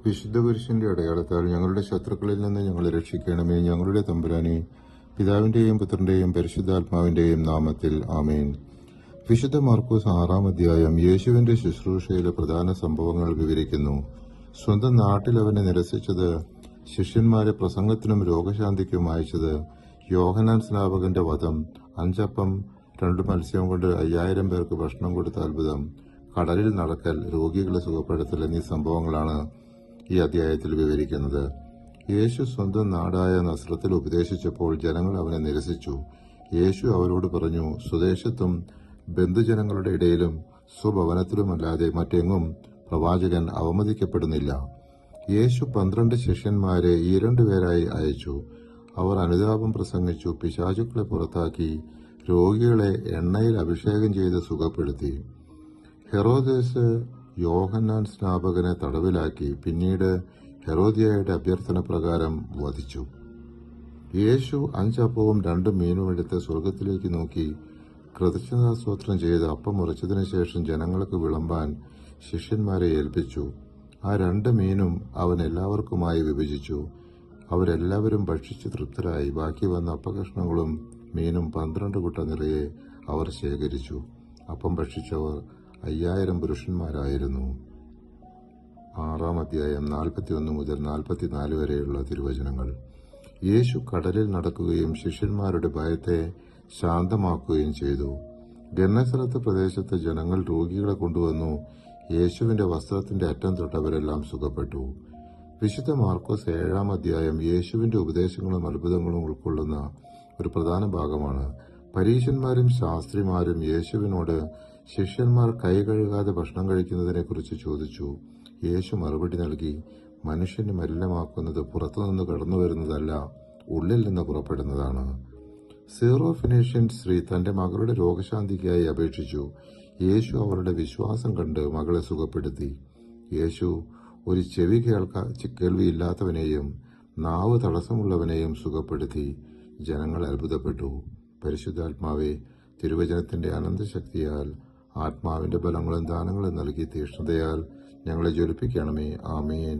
വിശുദ്ധ പുരുഷന്റെ അടയാളത്താൽ ഞങ്ങളുടെ ശത്രുക്കളിൽ നിന്ന് ഞങ്ങളെ രക്ഷിക്കണമേ. ഞങ്ങളുടെ തമ്പുരാനെ, പിതാവിന്റെയും പുത്രന്റെയും പരിശുദ്ധാത്മാവിന്റെയും നാമത്തിൽ ആമേൻ. വിശുദ്ധ മാർക്കോസ് 6-ാം അധ്യായം യേശുവിന്റെ ശുശ്രൂഷയിലെ പ്രധാന സംഭവങ്ങൾ വിവരിക്കുന്നു. സ്വന്തം നാട്ടിൽ അവനെ നിരസിച്ചത്, ശിഷ്യന്മാരെ പ്രസംഗത്തിനും രോഗശാന്തിക്കും അയച്ചത്, യോഹന്നാൻ സ്നാപകന്റെ വധം, 5 അപ്പം 2 മത്സ്യം കൊണ്ട് 5000 പേർക്ക് ഭക്ഷണം കൊടുത്ത അത്ഭുതം, കടലിൽ നടക്കൽ, രോഗികളെ സുഖപ്പെടുത്തൽ എന്നീ സംഭവങ്ങളാണ് ഈ അധ്യായത്തിൽ വിവരിക്കുന്നത്. യേശു സ്വന്തം നാടായ നസ്രത്തിൽ ഉപദേശിച്ചപ്പോൾ ജനങ്ങൾ അവനെ നിരസിച്ചു. യേശു അവരോട് പറഞ്ഞു, സ്വദേശത്തും ബന്ധുജനങ്ങളുടെ ഇടയിലും സ്വഭവനത്തിലുമല്ലാതെ മറ്റെങ്ങും പ്രവാചകൻ അവമതിക്കപ്പെടുന്നില്ല. യേശു 12 ശിഷ്യന്മാരെ 2 പേരായി അയച്ചു. അവർ അനുതാപം പ്രസംഗിച്ചു, പിശാചുക്കളെ പുറത്താക്കി, രോഗികളെ എണ്ണയിൽ അഭിഷേകം ചെയ്ത് സുഖപ്പെടുത്തി. ഹെറോദേസ് യോഹന്നാൻ സ്നാപകനെ തടവിലാക്കി, പിന്നീട് ഹെരോദിയയുടെ അഭ്യർത്ഥന പ്രകാരം വധിച്ചു. യേശു 5 അപ്പവും 2 മീനും എടുത്ത് സ്വർഗത്തിലേക്ക് നോക്കി കൃതജ്ഞതാസ്തോത്രം ചെയ്ത് അപ്പം മുറിച്ചതിനു ശേഷം ജനങ്ങൾക്ക് വിളമ്പാൻ ശിഷ്യന്മാരെ ഏൽപ്പിച്ചു. ആ 2 മീനും അവൻ എല്ലാവർക്കുമായി വിഭജിച്ചു. അവരെല്ലാവരും ഭക്ഷിച്ച് തൃപ്തരായി. ബാക്കി വന്ന അപ്പകഷ്ണങ്ങളും മീനും 12 കുട്ട നിറയെ അവർ ശേഖരിച്ചു. അപ്പം ഭക്ഷിച്ചവർ 5000 പുരുഷന്മാരായിരുന്നു. 6-ാം അധ്യായം 41 മുതൽ 44 വരെയുള്ള തിരുവചനങ്ങൾ. യേശു കടലിൽ നടക്കുകയും ശിഷ്യന്മാരുടെ ഭയത്തെ ശാന്തമാക്കുകയും ചെയ്തു. ഗന്നസറത്ത് പ്രദേശത്ത് ജനങ്ങൾ രോഗികളെ കൊണ്ടുവന്നു. യേശുവിന്റെ വസ്ത്രത്തിന്റെ അറ്റം തൊട്ടവരെല്ലാം സുഖപ്പെട്ടു. വിശുദ്ധ മാർക്കോസ് 7-ാം അധ്യായം യേശുവിന്റെ ഉപദേശങ്ങളും അത്ഭുതങ്ങളും ഉൾക്കൊള്ളുന്ന ഒരു പ്രധാന ഭാഗമാണ്. പരീശന്മാരും ശാസ്ത്രിമാരും യേശുവിനോട് ശിഷ്യന്മാർ കൈ കഴുകാതെ ഭക്ഷണം കഴിക്കുന്നതിനെക്കുറിച്ച് ചോദിച്ചു. യേശു മറുപടി നൽകി, മനുഷ്യനെ മലിനമാക്കുന്നത് പുറത്തുനിന്ന് കടന്നു വരുന്നതല്ല, ഉള്ളിൽ നിന്ന് പുറപ്പെടുന്നതാണ്. സീറോ ഫിനീഷ്യൻ സ്ത്രീ തന്റെ മകളുടെ രോഗശാന്തിക്കായി അപേക്ഷിച്ചു. യേശു അവരുടെ വിശ്വാസം കണ്ട് മകളെ സുഖപ്പെടുത്തി. യേശു ഒരു കേൾവിയില്ലാത്തവനെയും നാവ് തടസ്സമുള്ളവനെയും സുഖപ്പെടുത്തി. ജനങ്ങൾ അത്ഭുതപ്പെട്ടു. പരിശുദ്ധാത്മാവെ, തിരുവചനത്തിന്റെ അനന്തശക്തിയാൽ ആത്മാവിന്റെ ബലങ്ങളും ദാനങ്ങളും നൽകി തീക്ഷ്ണതയാൽ ഞങ്ങളെ ജ്വലിപ്പിക്കണമേ. ആമേൻ.